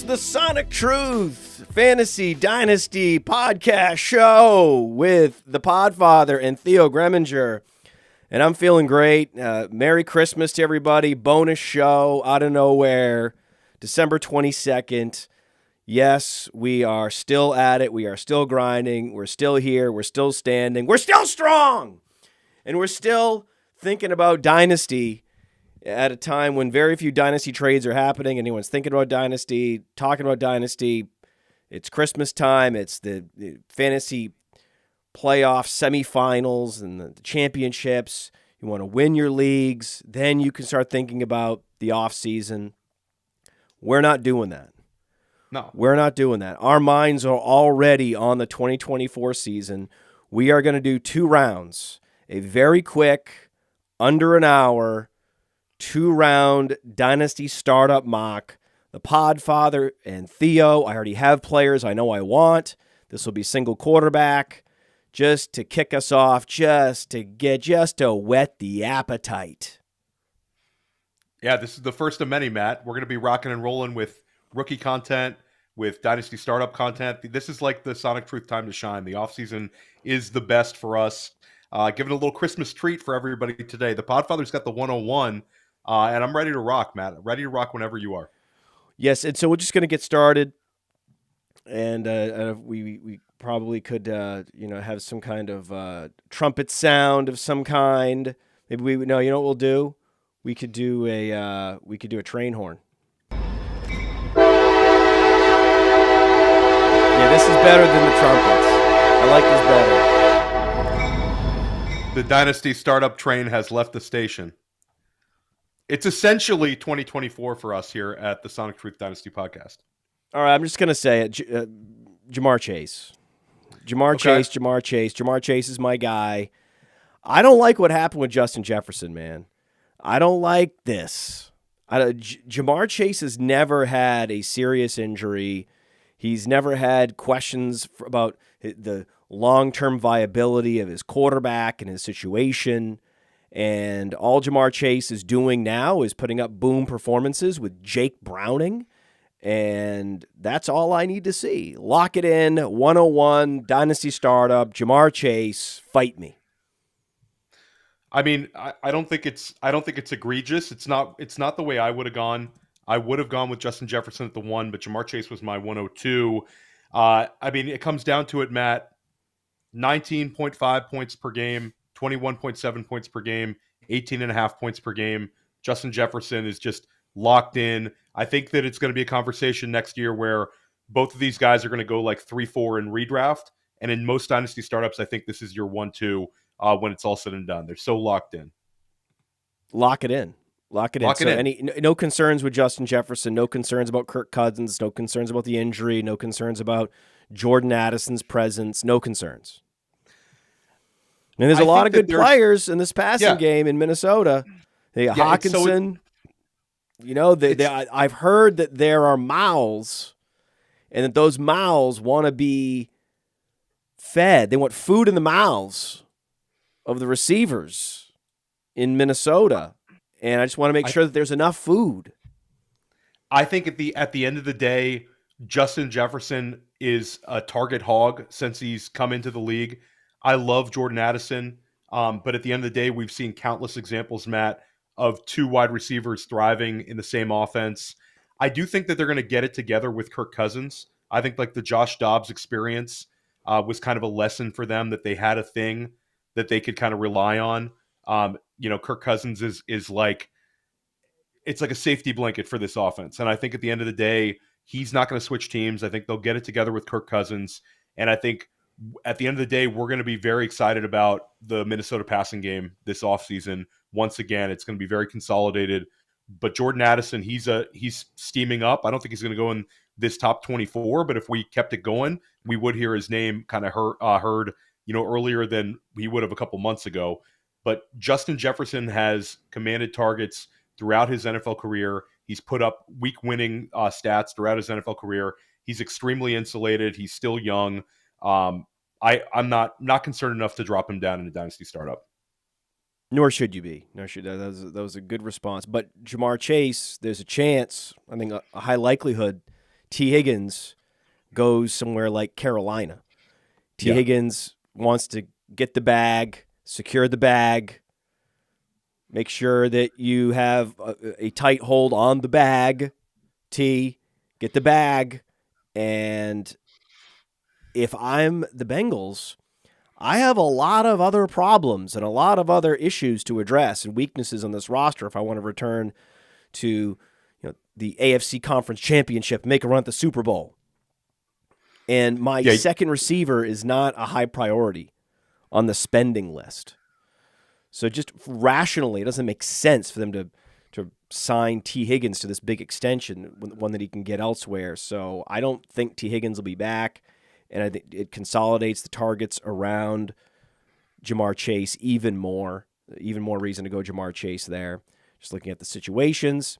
the Sonic Truth Fantasy Dynasty podcast show with the Podfather and Theo Gremminger. And I'm feeling great. Merry Christmas to everybody. Bonus show out of nowhere, December 22nd. Yes, we are still at it. We are still grinding. We're still here. We're still standing. We're still strong. And we're still thinking about Dynasty at a time when very few Dynasty trades are happening. Anyone's thinking about Dynasty, talking about Dynasty. It's Christmas time. It's the fantasy playoff semifinals and the championships. You want to win your leagues. Then you can start thinking about the offseason. We're not doing that. No. We're not doing that. Our minds are already on the 2024 season. We are going to do 2 rounds. A very quick, under an hour, 2-round Dynasty startup mock. The Podfather and Theo, I already have players I know I want. This will be single quarterback, just to kick us off, just to whet the appetite. Yeah, this is the first of many, Matt. We're going to be rocking and rolling with rookie content, with Dynasty startup content. This is like the Sonic Truth time to shine. The offseason is the best for us. Giving a little Christmas treat for everybody today. The Podfather's got the 101, and I'm ready to rock, Matt. Ready to rock whenever you are. Yes, and so we're just going to get started, and we probably could have some kind of trumpet sound of some kind. Maybe you know what we'll do? We could do a train horn. Yeah, this is better than the trumpets. I like this better. The Dynasty startup train has left the station. It's essentially 2024 for us here at the Sonic Truth Dynasty podcast. All right, I'm just going to say it. Jahmyr Chase. Jahmyr Chase is my guy. I don't like what happened with Justin Jefferson, man. I don't like this. Jahmyr Chase has never had a serious injury. He's never had questions about the long-term viability of his quarterback and his situation. And all Jahmyr Chase is doing now is putting up boom performances with Jake Browning. And that's all I need to see. Lock it in, 101, Dynasty Startup, Jahmyr Chase, fight me. I mean, I don't think it's egregious. It's not the way I would have gone. I would have gone with Justin Jefferson at the 1, but Jahmyr Chase was my 102. I mean, it comes down to it, Matt. 19.5 points per game, 21.7 points per game, 18.5 points per game. Justin Jefferson is just locked in. I think that it's going to be a conversation next year where both of these guys are going to go like 3-4 in redraft. And in most Dynasty startups, I think this is your 1-2 when it's all said and done. They're so locked in. Lock it in. No concerns with Justin Jefferson, no concerns about Kirk Cousins, no concerns about the injury, no concerns about Jordan Addison's presence, no concerns. And there's a lot of good players in this passing game in Minnesota. Hawkinson, I've heard that there are mouths and that those mouths want to be fed. They want food in the mouths of the receivers in Minnesota. And I just want to make sure that there's enough food. I think at the end of the day, Justin Jefferson is a target hog since he's come into the league. I love Jordan Addison, but at the end of the day, we've seen countless examples, Matt, of 2 wide receivers thriving in the same offense. I do think that they're going to get it together with Kirk Cousins. I think like the Josh Dobbs experience was kind of a lesson for them, that they had a thing that they could kind of rely on. Kirk Cousins is like, it's like a safety blanket for this offense. And I think at the end of the day, he's not going to switch teams. I think they'll get it together with Kirk Cousins. And I think at the end of the day, we're going to be very excited about the Minnesota passing game this offseason. Once again, it's going to be very consolidated. But Jordan Addison, he's steaming up. I don't think he's going to go in this top 24, but if we kept it going, we would hear his name kind of heard earlier than he would have a couple months ago. But Justin Jefferson has commanded targets throughout his NFL career. He's put up week-winning stats throughout his NFL career. He's extremely insulated. He's still young. I'm not concerned enough to drop him down in a dynasty startup. Nor should you be. That was a good response. But Jahmyr Chase, there's a chance, I think a high likelihood, T. Higgins goes somewhere like Carolina. T. Higgins wants to get the bag, secure the bag, make sure that you have a tight hold on the bag. T, get the bag. And if I'm the Bengals, I have a lot of other problems and a lot of other issues to address and weaknesses on this roster if I want to return to the AFC Conference Championship, make a run at the Super Bowl. And my second receiver is not a high priority on the spending list. So just rationally, it doesn't make sense for them to sign T. Higgins to this big extension, one that he can get elsewhere. So I don't think T. Higgins will be back, and I think it consolidates the targets around Ja'Marr Chase even more reason to go Ja'Marr Chase there. Just looking at the situations.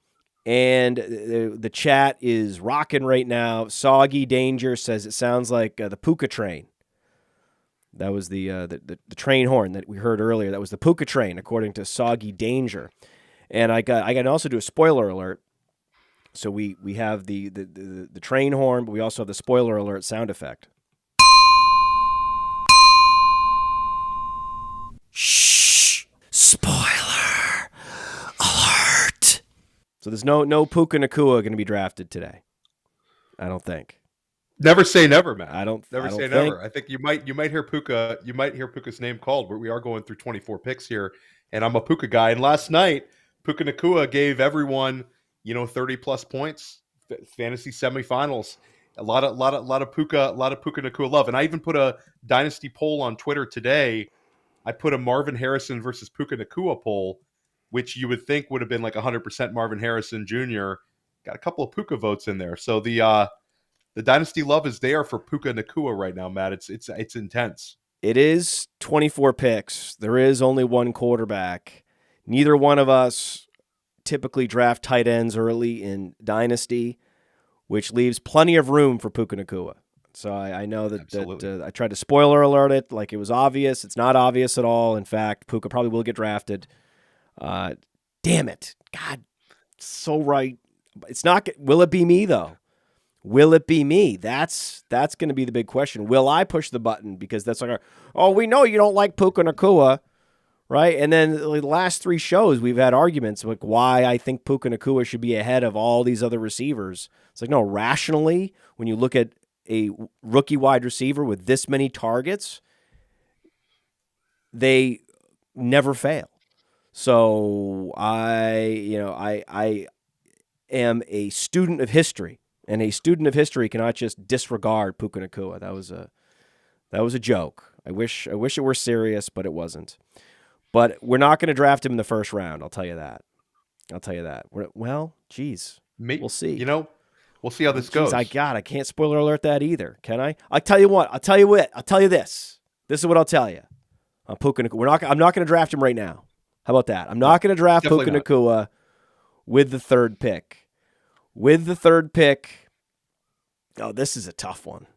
And the chat is rocking right now. Soggy Danger says it sounds like the Puka train. That was the train horn that we heard earlier. That was the Puka train, according to Soggy Danger. And I got to also do a spoiler alert. So we have the train horn, but we also have the spoiler alert sound effect. Shh! Spoiler alert! So there's no Puka Nacua going to be drafted today. I don't think. Never say never, man. I don't say think. never. I think you might hear Puka. You might hear Puka's name called. We are going through 24 picks here, and I'm a Puka guy. And last night, Puka Nacua gave everyone 30 plus points. Fantasy semifinals. A lot of Puka Nacua love. And I even put a Dynasty poll on Twitter today. I put a Marvin Harrison versus Puka Nacua poll, which you would think would have been like 100% Marvin Harrison Jr. Got a couple of Puka votes in there. So the Dynasty love is there for Puka Nacua right now, Matt. It's intense. It is 24 picks. There is only one quarterback. Neither one of us typically draft tight ends early in Dynasty, which leaves plenty of room for Puka Nacua. So I know that I tried to spoiler alert it like it was obvious. It's not obvious at all. In fact, Puka probably will get drafted. Damn it. God, so right. It's not. Will it be me, though? Will it be me? That's going to be the big question. Will I push the button? Because that's like, we know you don't like Puka Nacua, right? And then the last three shows, we've had arguments like why I think Puka Nacua should be ahead of all these other receivers. It's like, no, rationally, when you look at a rookie wide receiver with this many targets, they never fail. So I am a student of history. And a student of history cannot just disregard Puka Nacua. That was a joke. I wish it were serious, but it wasn't. But we're not going to draft him in the first round. I'll tell you that. We'll see. We'll see how this goes. I can't spoiler alert that either. Can I? I'll tell you what. I'll tell you this. This is what I'll tell you. Puka Nacua. I'm not going to draft him right now. How about that? I'm not going to draft Puka Nacua with the third pick. With the third pick, this is a tough one.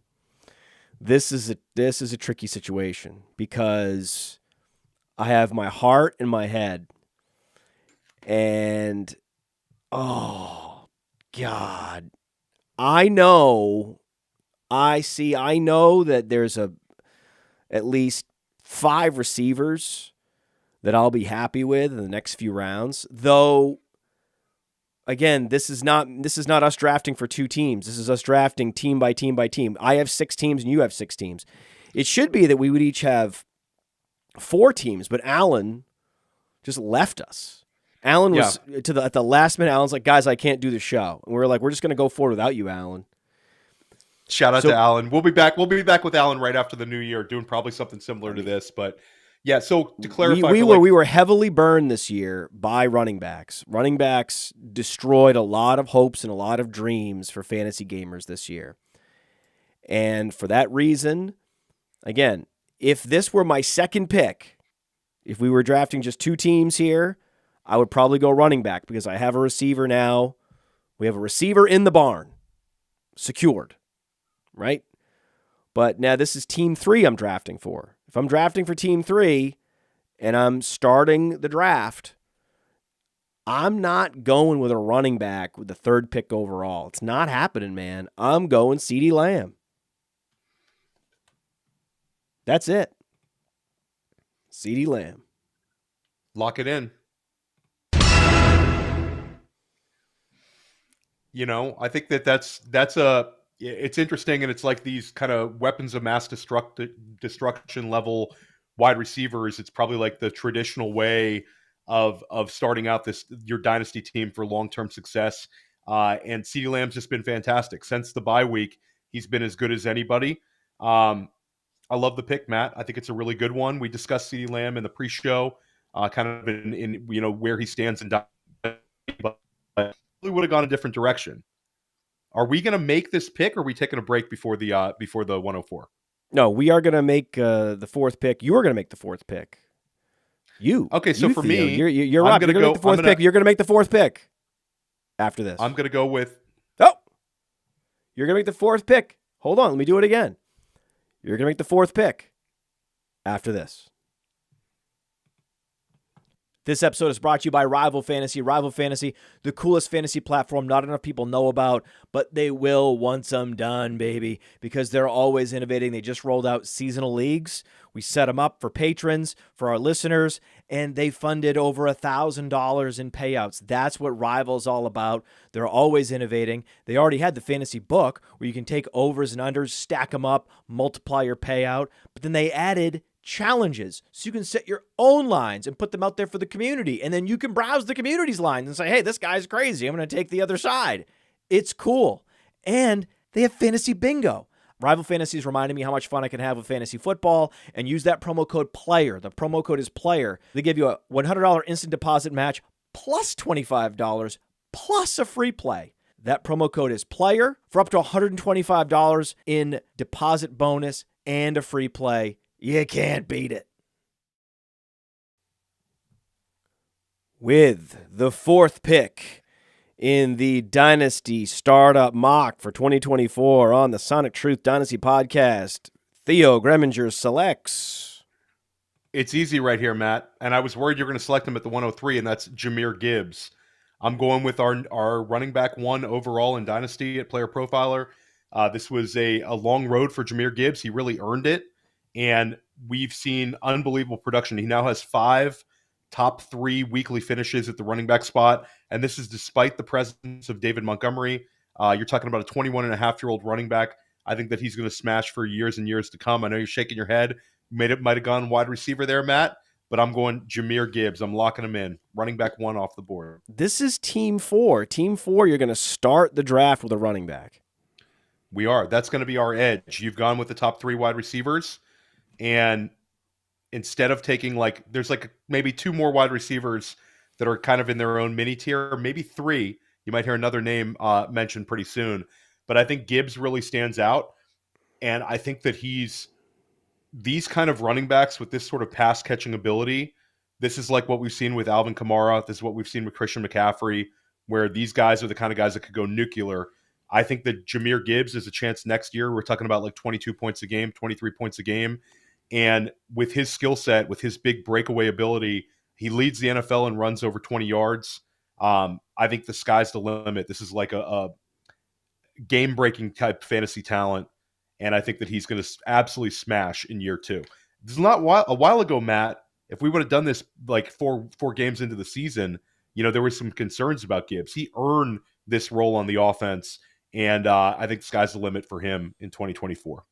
This is a tricky situation because I have my heart in my head, and God, I know that there's at least 5 receivers that I'll be happy with in the next few rounds, though. Again, this is not us drafting for 2 teams. This is us drafting team by team by team. I have 6 teams and you have 6 teams. It should be that we would each have 4 teams, but Alan just left us. Alan was at the last minute. Alan's like, guys, I can't do the show. And we were like, we're just going to go forward without you, Alan. Shout out to Alan. We'll be back with Alan right after the new year, doing probably something similar to this, but. Yeah, so to clarify, we were heavily burned this year by running backs. Running backs destroyed a lot of hopes and a lot of dreams for fantasy gamers this year. And for that reason, again, if this were my second pick, if we were drafting just 2 teams here, I would probably go running back because I have a receiver now. We have a receiver in the barn, secured, right? But now this is team 3 I'm drafting for. If I'm drafting for team 3 and I'm starting the draft, I'm not going with a running back with the 3rd pick overall. It's not happening, man. I'm going CeeDee Lamb. That's it. CeeDee Lamb. Lock it in. I think it's interesting, and it's like these kind of weapons of mass destruction level wide receivers. It's probably like the traditional way of starting out your dynasty team for long-term success. And CeeDee Lamb's just been fantastic since the bye week. He's been as good as anybody. I love the pick, Matt. I think it's a really good one. We discussed CeeDee Lamb in the pre-show, kind of in where he stands in dynasty, but we would have gone a different direction. Are we going to make this pick, or are we taking a break before the 104? No, we are going to make the 4th pick. You are going to make the 4th pick. Okay, so for Theo, me, you're right. You're going to make the 4th pick. You're going to make the 4th pick after this. I'm going to go with... Oh! You're going to make the 4th pick. Hold on. Let me do it again. You're going to make the 4th pick after this. This episode is brought to you by Rival Fantasy. Rival Fantasy, the coolest fantasy platform not enough people know about, but they will once I'm done, baby, because they're always innovating. They just rolled out seasonal leagues. We set them up for patrons, for our listeners, and they funded over $1,000 in payouts. That's what Rival's all about. They're always innovating. They already had the fantasy book where you can take overs and unders, stack them up, multiply your payout, but then they added challenges so you can set your own lines and put them out there for the community, and then you can browse the community's lines and say, hey, this guy's crazy, I'm going to take the other side. It's cool. And they have fantasy bingo. Rival Fantasy is reminding me how much fun I can have with fantasy football, and use that promo code PLAYER. The promo code is PLAYER. They give you a $100 instant deposit match plus $25 plus a free play. That promo code is PLAYER for up to $125 in deposit bonus and a free play. You can't beat it. With the 4th pick in the Dynasty Startup Mock for 2024 on the Sonic Truth Dynasty Podcast, Theo Gremminger selects. It's easy right here, Matt. And I was worried you're going to select him at the 103, and that's Jahmyr Gibbs. I'm going with our running back 1 overall in Dynasty at Player Profiler. This was a long road for Jahmyr Gibbs. He really earned it. And we've seen unbelievable production. He now has 5 top 3 weekly finishes at the running back spot. And this is despite the presence of David Montgomery. You're talking about a 21-and-a-half-year-old running back. I think that he's going to smash for years and years to come. I know you're shaking your head. Might have gone wide receiver there, Matt. But I'm going Jahmyr Gibbs. I'm locking him in. Running back 1 off the board. This is Team 4. Team 4, you're going to start the draft with a running back. We are. That's going to be our edge. You've gone with the top 3 wide receivers. And instead of taking there's maybe 2 more wide receivers that are kind of in their own mini tier, maybe 3. You might hear another name mentioned pretty soon. But I think Gibbs really stands out. And I think that these kind of running backs with this sort of pass catching ability, this is like what we've seen with Alvin Kamara. This is what we've seen with Christian McCaffrey, where these guys are the kind of guys that could go nuclear. I think that Jahmyr Gibbs is a chance next year. We're talking about 22 points a game, 23 points a game. And with his skill set, with his big breakaway ability, he leads the NFL and runs over 20 yards. I think the sky's the limit. This is like a game-breaking type fantasy talent, and I think that he's going to absolutely smash in year 2. This is not a while ago, Matt. If we would have done this four games into the season, there were some concerns about Gibbs. He earned this role on the offense, and I think the sky's the limit for him in 2024.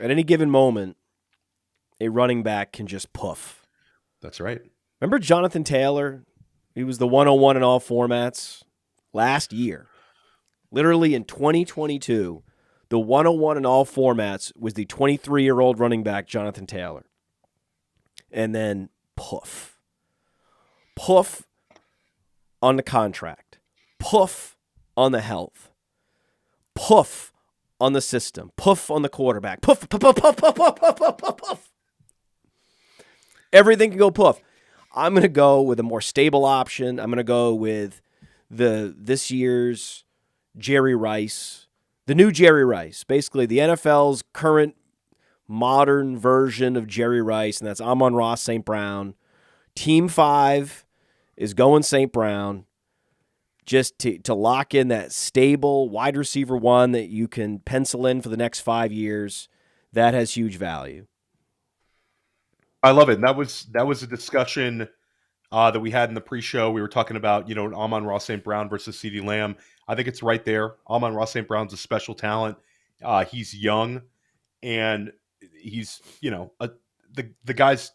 At any given moment, a running back can just poof. That's right. Remember Jonathan Taylor? He was the 101 in all formats last year. Literally in 2022, the 101 in all formats was the 23-year-old running back, Jonathan Taylor. And then poof. Poof on the contract. Poof on the health. Poof on the system. Poof on the quarterback. Poof, poof, poof, poof, poof, poof, poof, poof, poof, poof. Everything can go poof. I'm going to go with a more stable option. I'm going to go with this year's Jerry Rice, the new Jerry Rice. Basically, the NFL's current modern version of Jerry Rice, and that's Amon-Ra St. Brown. Team 5 is going St. Brown just to lock in that stable wide receiver 1 that you can pencil in for the next 5 years. That has huge value. I love it. And that was a discussion that we had in the pre-show. We were talking about, Amon-Ra St. Brown versus CeeDee Lamb. I think it's right there. Amon-Ra St. Brown's a special talent. He's young, and he's, the guy's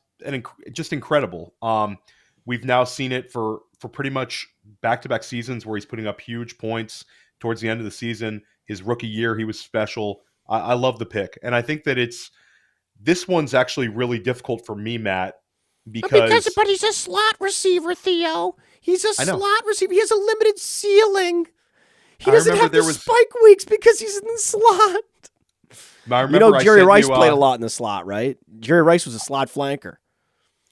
just incredible. We've now seen it for pretty much back-to-back seasons where he's putting up huge points towards the end of the season. His rookie year, he was special. I love the pick. And I think that this one's actually really difficult for me, Matt, because but he's a slot receiver, Theo. He's a slot receiver. He has a limited ceiling. He doesn't have the spike weeks because he's in the slot. I remember Jerry Rice played a lot in the slot, right? Jerry Rice was a slot flanker.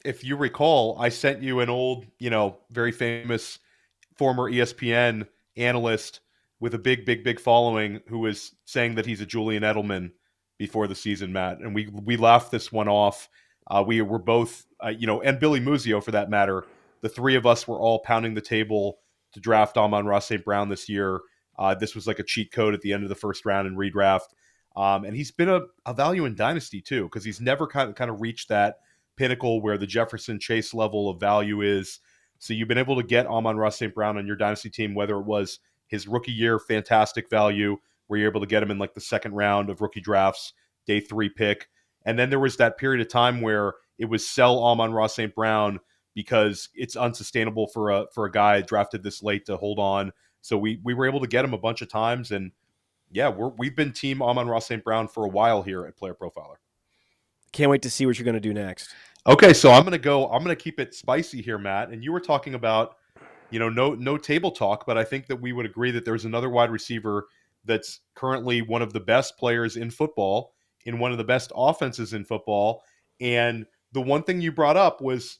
If you recall, I sent you an old, very famous former ESPN analyst with a big following who was saying that he's a Julian Edelman before the season, Matt. And we laughed this one off. We were both, and Billy Muzio for that matter, the three of us were all pounding the table to draft Amon-Ra St. Brown this year. This was like a cheat code at the end of the first round in redraft. And he's been a value in Dynasty too, because he's never kind of reached that pinnacle where the Jefferson Chase level of value is. So you've been able to get Amon-Ra St. Brown on your Dynasty team, whether it was his rookie year, fantastic value, where you're able to get him in like the second round of rookie drafts, day 3 pick. And then there was that period of time where it was sell Amon-Ra St. Brown because it's unsustainable for a guy drafted this late to hold on. So we were able to get him a bunch of times. And yeah, we've been team Amon-Ra St. Brown for a while here at Player Profiler. Can't wait to see what you're going to do next. Okay, so I'm going to keep it spicy here, Matt. And you were talking about, no table talk, but I think that we would agree that there's another wide receiver that's currently one of the best players in football, in one of the best offenses in football. And the one thing you brought up was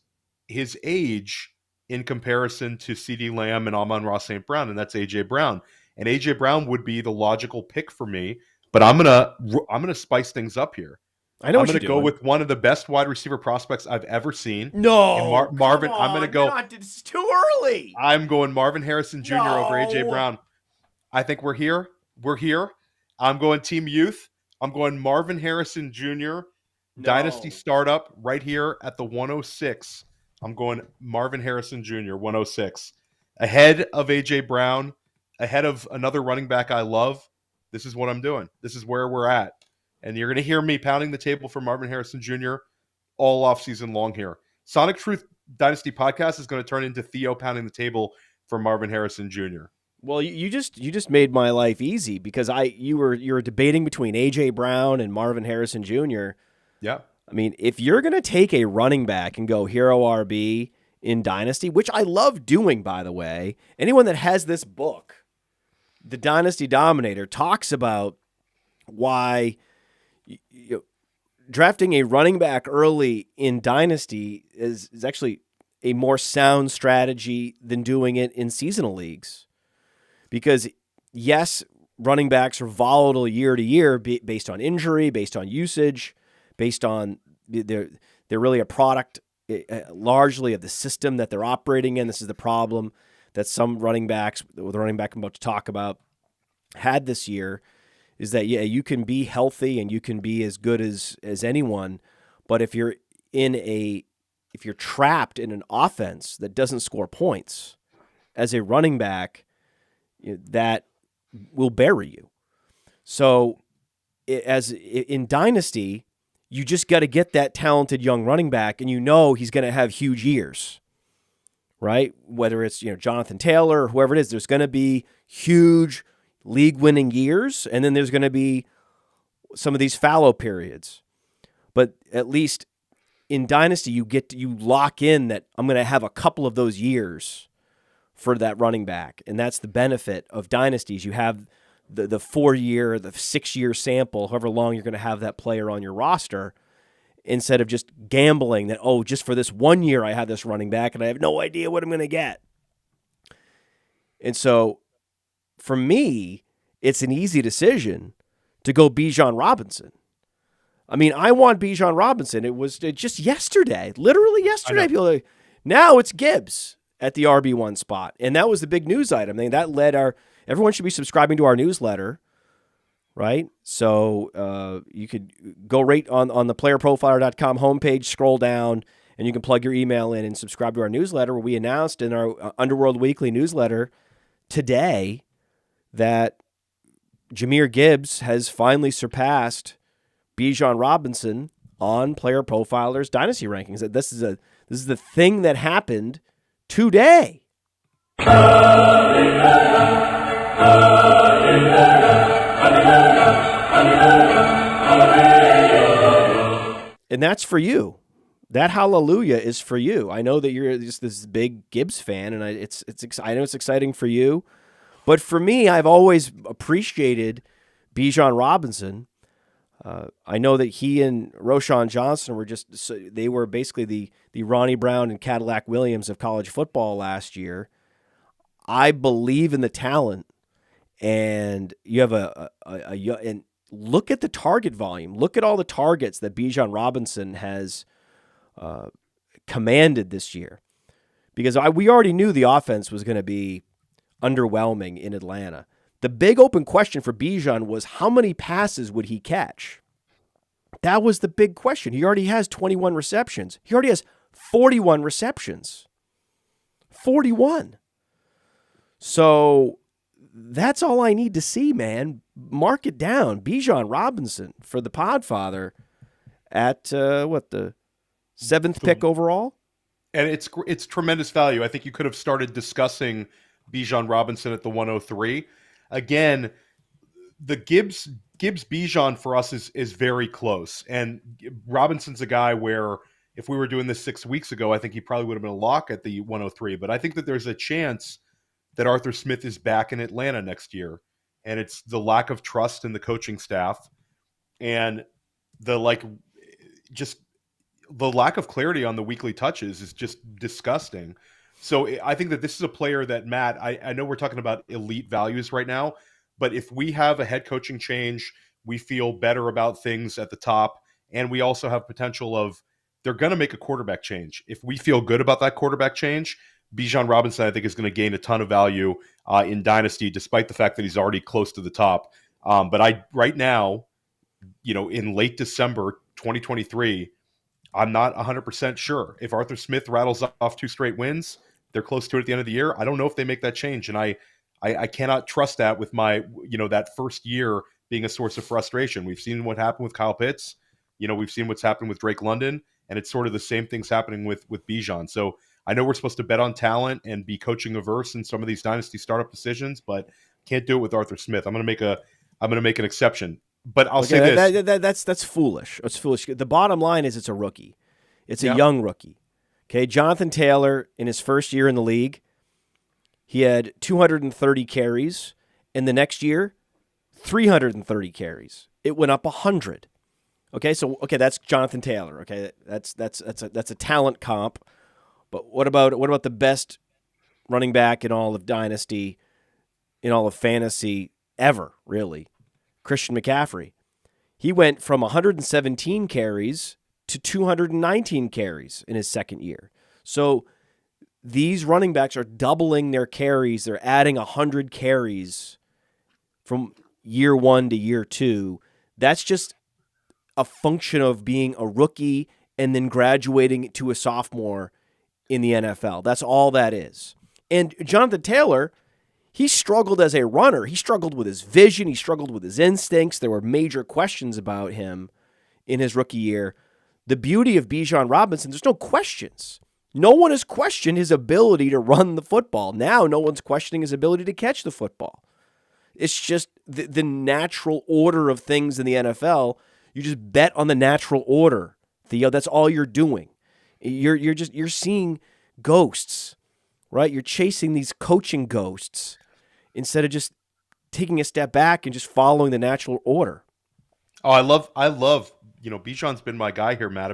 his age in comparison to CeeDee Lamb and Amon-Ra St. Brown, and that's A.J. Brown. And A.J. Brown would be the logical pick for me, but I'm gonna spice things up here. I'm going to go with one of the best wide receiver prospects I've ever seen. No, Marvin. Come on, I'm going to go. It's too early. I'm going Marvin Harrison Jr. over A.J. Brown. I think we're here. I'm going Team Youth. I'm going Marvin Harrison Jr. Dynasty startup right here at the 106. I'm going Marvin Harrison Jr. 106. Ahead of A.J. Brown, ahead of another running back I love. This is what I'm doing. This is where we're at. And you're going to hear me pounding the table for Marvin Harrison Jr. all offseason long here. Sonic Truth Dynasty Podcast is going to turn into Theo pounding the table for Marvin Harrison Jr. Well, you just made my life easy because you were debating between A.J. Brown and Marvin Harrison Jr. Yeah. I mean, if you're going to take a running back and go hero RB in Dynasty, which I love doing, by the way, anyone that has this book, The Dynasty Dominator, talks about why drafting a running back early in Dynasty is actually a more sound strategy than doing it in seasonal leagues. Because, yes, running backs are volatile year to year based on injury, based on usage, based on they're really a product largely of the system that they're operating in. This is the problem that some running backs, the running back I'm about to talk about, had this year. Is that, you can be healthy and you can be as good as anyone, but if you're trapped in an offense that doesn't score points as a running back, that will bury you. So as in Dynasty, you just got to get that talented young running back, and he's going to have huge years, right? Whether it's Jonathan Taylor or whoever it is, there's going to be huge league-winning years, and then there's going to be some of these fallow periods. But at least in Dynasty, you lock in that I'm going to have a couple of those years for that running back, and that's the benefit of Dynasties. You have the 4-year, the 6-year sample, however long you're going to have that player on your roster, instead of just gambling that, just for this 1 year I have this running back and I have no idea what I'm going to get. And so for me, it's an easy decision to go Bijan Robinson. I mean, I want Bijan Robinson. It was just yesterday, literally yesterday. I know. Now it's Gibbs at the RB1 spot. And that was the big news item. I mean, that led everyone should be subscribing to our newsletter, right? So you could go right on the playerprofiler.com homepage, scroll down, and you can plug your email in and subscribe to our newsletter, where we announced in our Underworld Weekly newsletter today that Jahmyr Gibbs has finally surpassed Bijan Robinson on Player Profiler's Dynasty rankings. That this is the thing that happened today. And that's for you. That hallelujah is for you. I know that you're just this big Gibbs fan, and I know it's exciting for you. But for me, I've always appreciated Bijan Robinson. I know that he and Roschon Johnson they were basically the Ronnie Brown and Cadillac Williams of college football last year. I believe in the talent, and you have and look at the target volume. Look at all the targets that Bijan Robinson has commanded this year, because we already knew the offense was going to be underwhelming in Atlanta. The big open question for Bijan was how many passes would he catch? That was the big question. He already has 21 receptions. He already has 41 receptions. 41. So that's all I need to see, man. Mark it down. Bijan Robinson for the Podfather at the 7th pick overall? And it's tremendous value. I think you could have started discussing Bijan Robinson at the 103. Again, the Gibbs Bijan for us is very close. And Robinson's a guy where if we were doing this 6 weeks ago, I think he probably would have been a lock at the 103. But I think that there's a chance that Arthur Smith is back in Atlanta next year. And it's the lack of trust in the coaching staff and the lack of clarity on the weekly touches is just disgusting. So I think that this is a player that, Matt, I know we're talking about elite values right now, but if we have a head coaching change, we feel better about things at the top, and we also have potential of they're going to make a quarterback change. If we feel good about that quarterback change, Bijan Robinson, I think, is going to gain a ton of value in Dynasty, despite the fact that he's already close to the top. But right now, in late December 2023, I'm not 100% sure. If Arthur Smith rattles off 2 straight wins, they're close to it at the end of the year. I don't know if they make that change. And I cannot trust that with my, that first year being a source of frustration. We've seen what happened with Kyle Pitts. We've seen what's happened with Drake London, and it's sort of the same things happening with Bijan. So I know we're supposed to bet on talent and be coaching averse in some of these dynasty startup decisions, but can't do it with Arthur Smith. I'm going to make an exception. But I'll say this. That's foolish. It's foolish. The bottom line is it's a rookie. It's a young rookie. Okay, Jonathan Taylor, in his first year in the league, he had 230 carries. In the next year, 330 carries. It went up 100. Okay, that's Jonathan Taylor. Okay, that's a talent comp. But what about the best running back in all of Dynasty, in all of fantasy ever, really? Christian McCaffrey. He went from 117 carries to 219 carries in his second year. So these running backs are doubling their carries. They're adding 100 carries from year 1 to year 2. That's just a function of being a rookie and then graduating to a sophomore in the NFL. That's all that is. And Jonathan Taylor, he struggled as a runner. He struggled with his vision. He struggled with his instincts. There were major questions about him in his rookie year. The beauty of Bijan Robinson, there's no questions. No one has questioned his ability to run the football. Now no one's questioning his ability to catch the football. It's just the natural order of things in the NFL. You just bet on the natural order, Theo. That's all you're doing. You're seeing ghosts, right? You're chasing these coaching ghosts instead of just taking a step back and just following the natural order. Oh, I love. Bijan's been my guy here, Matt.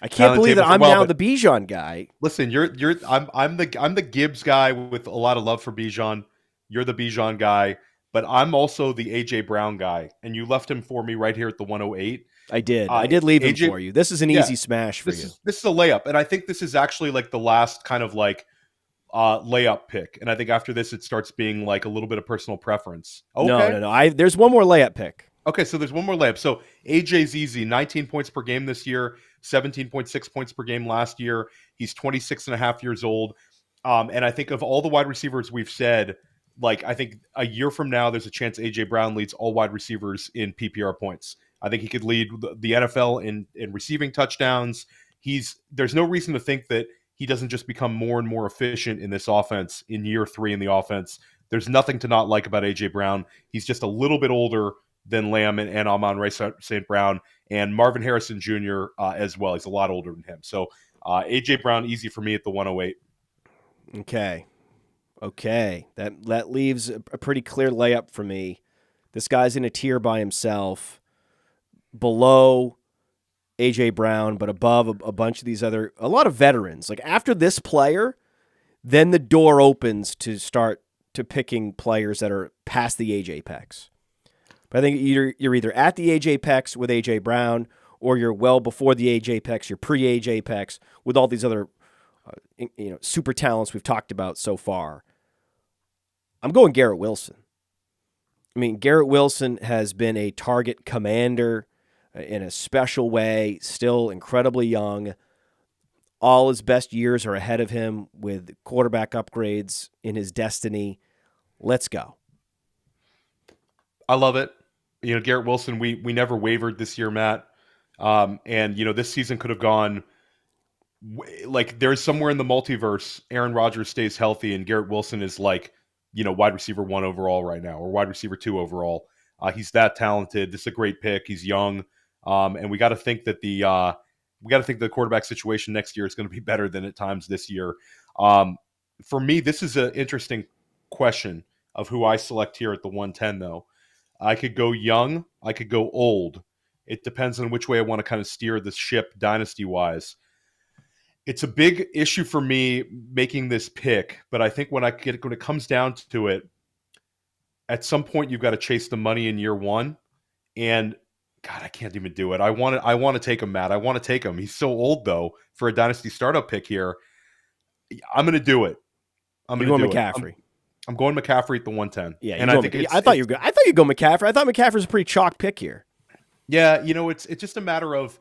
I can't believe that I'm now the Bijan guy. Listen, I'm the Gibbs guy with a lot of love for Bijan. You're the Bijan guy, but I'm also the AJ Brown guy, and you left him for me right here at the 108. I did leave him AJ for you. This is an easy smash for you. This is a layup, and I think this is actually like the last kind of like layup pick. And I think after this, it starts being like a little bit of personal preference. Okay. No. There's one more layup pick. Okay, so there's one more layup. So AJ's easy, 19 points per game this year, 17.6 points per game last year. He's 26 and a half years old. And I think of all the wide receivers we've said, like I think a year from now, there's a chance AJ Brown leads all wide receivers in PPR points. I think he could lead the NFL in receiving touchdowns. There's no reason to think that he doesn't just become more and more efficient in this offense in year 3 in the offense. There's nothing to not like about AJ Brown. He's just a little bit older than Lamb and Amon-Ra St. Brown and Marvin Harrison Jr. As well. He's a lot older than him. So AJ Brown, easy for me at the 108. Okay. That leaves a pretty clear layup for me. This guy's in a tier by himself, below AJ Brown, but above a bunch of a lot of veterans. Like after this player, then the door opens to start to picking players that are past the age apex. But I think you're either at the age apex with AJ Brown, or you're well before the age apex, you're pre-age apex with all these other super talents we've talked about so far. I'm going Garrett WIlson. I mean, Garrett WIlson has been a target commander in a special way, still incredibly young. All his best years are ahead of him with quarterback upgrades in his destiny. Let's go. I love it. Garrett WIlson, we never wavered this year, Matt. And this season could have gone like there's somewhere in the multiverse, Aaron Rodgers stays healthy and Garrett WIlson is like, wide receiver 1 overall right now, or wide receiver 2 overall. He's that talented. This is a great pick. He's young. And we got to think that the quarterback situation next year is going to be better than at times this year. For me, this is an interesting question of who I select here at the 110, though. I could go young. I could go old. It depends on which way I want to kind of steer the ship dynasty-wise. It's a big issue for me making this pick, but I think when it comes down to it, at some point you've got to chase the money in year 1. And God, I can't even do it. I want to take him, Matt. I want to take him. He's so old, though, for a dynasty startup pick here. I'm going to do it. I'm going to do McCaffrey. I'm going McCaffrey at the 110. Yeah, and I thought you'd go McCaffrey. I thought McCaffrey's a pretty chalk pick here. Yeah, it's just a matter of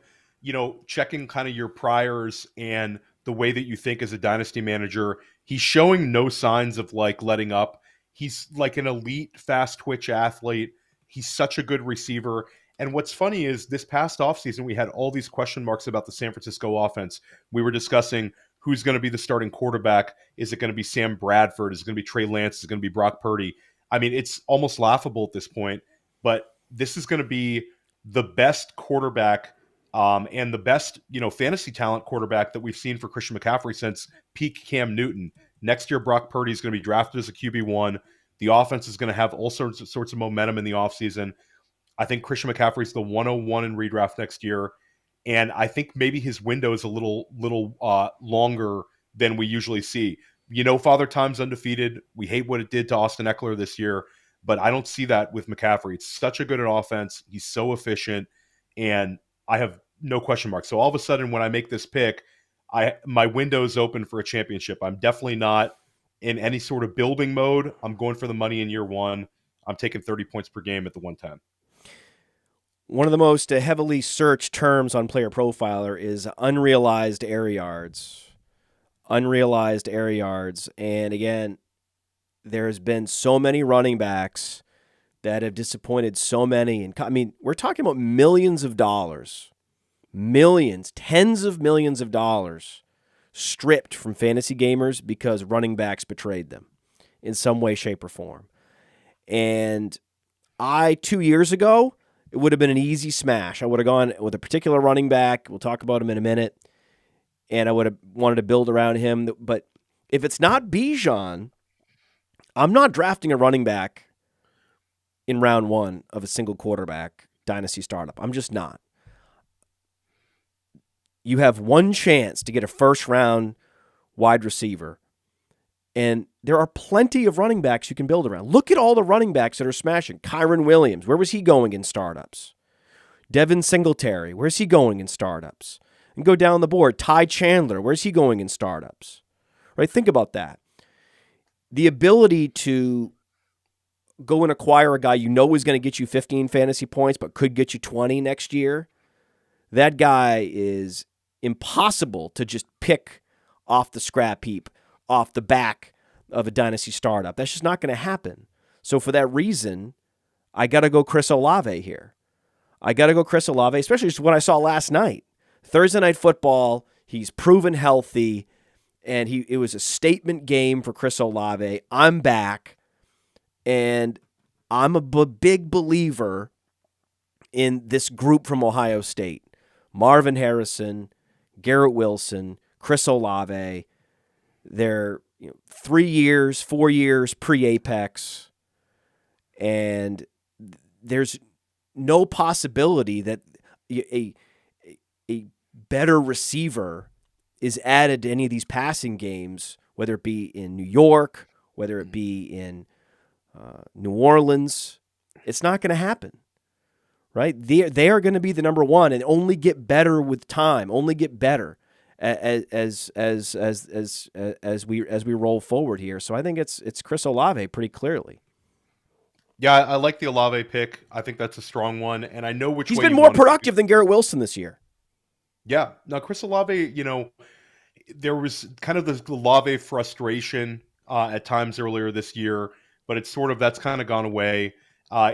checking kind of your priors and the way that you think as a dynasty manager. He's showing no signs of like letting up. He's like an elite fast twitch athlete. He's such a good receiver. And what's funny is this past offseason, we had all these question marks about the San Francisco offense. We were discussing who's going to be the starting quarterback. Is it going to be Sam Bradford? Is it going to be Trey Lance? Is it going to be Brock Purdy? I mean, it's almost laughable at this point, but this is going to be the best quarterback and the best, fantasy talent quarterback that we've seen for Christian McCaffrey since peak Cam Newton. Next year, Brock Purdy is going to be drafted as a QB1. The offense is going to have all sorts of momentum in the offseason. I think Christian McCaffrey is the 101 in redraft next year. And I think maybe his window is a little longer than we usually see. Father Time's undefeated. We hate what it did to Austin Eckler this year, but I don't see that with McCaffrey. It's such a good offense. He's so efficient, and I have no question marks. So all of a sudden, when I make this pick, my window is open for a championship. I'm definitely not in any sort of building mode. I'm going for the money in year 1. I'm taking 30 points per game at the 110. One of the most heavily searched terms on PlayerProfiler is unrealized air yards. Unrealized air yards. And again, there's been so many running backs that have disappointed so many. And I mean, we're talking about millions of dollars. Millions, tens of millions of dollars stripped from fantasy gamers because running backs betrayed them in some way, shape, or form. And 2 years ago, it would have been an easy smash. I would have gone with a particular running back. We'll talk about him in a minute. And I would have wanted to build around him. But if it's not Bijan, I'm not drafting a running back in round 1 of a single quarterback dynasty startup. I'm just not. You have one chance to get a first-round wide receiver. And there are plenty of running backs you can build around. Look at all the running backs that are smashing. Kyron Williams, where was he going in startups? Devin Singletary, where's he going in startups? And go down the board. Ty Chandler, where's he going in startups? Right? Think about that. The ability to go and acquire a guy you know is going to get you 15 fantasy points but could get you 20 next year, that guy is impossible to just pick off the scrap heap, off the back of a dynasty startup. That's just not going to happen. So for that reason, I got to go Chris Olave here. I got to go Chris Olave, especially just what I saw last night. Thursday Night Football, he's proven healthy, and it was a statement game for Chris Olave. I'm back, and I'm a big believer in this group from Ohio State. Marvin Harrison, Garrett Wilson, Chris Olave. They're 3 years, 4 years pre-Apex, and there's no possibility that a better receiver is added to any of these passing games, whether it be in New York, whether it be in New Orleans. It's not going to happen, right? They are going to be the number one and only get better with time, only get better as we roll forward here. So I think it's Chris Olave pretty clearly. Yeah, I like the Olave pick. I think that's a strong one, and I know which He's way been you more want to productive than Garrett Wilson this year. Yeah. Now, Chris Olave, there was kind of the Olave frustration at times earlier this year, but that's kind of gone away.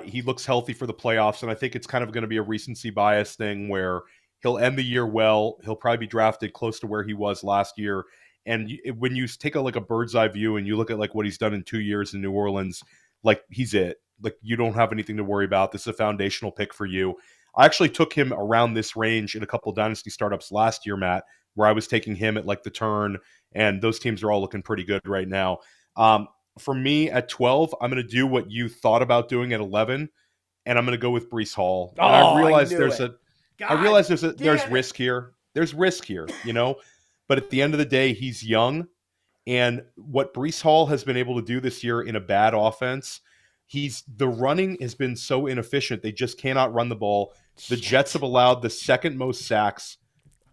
He looks healthy for the playoffs, and I think it's kind of going to be a recency bias thing where he'll end the year well. He'll probably be drafted close to where he was last year. And when you take a bird's eye view and you look at like what he's done in 2 years in New Orleans, like he's it. Like you don't have anything to worry about. This is a foundational pick for you. I actually took him around this range in a couple of dynasty startups last year, Matt, where I was taking him at like the turn, and those teams are all looking pretty good right now. For me at 12, I'm going to do what you thought about doing at 11, and I'm going to go with Breece Hall. And I realize there's risk here. There's risk here, but at the end of the day, he's young. And what Breece Hall has been able to do this year in a bad offense, the running has been so inefficient. They just cannot run the ball. The Jets have allowed the second most sacks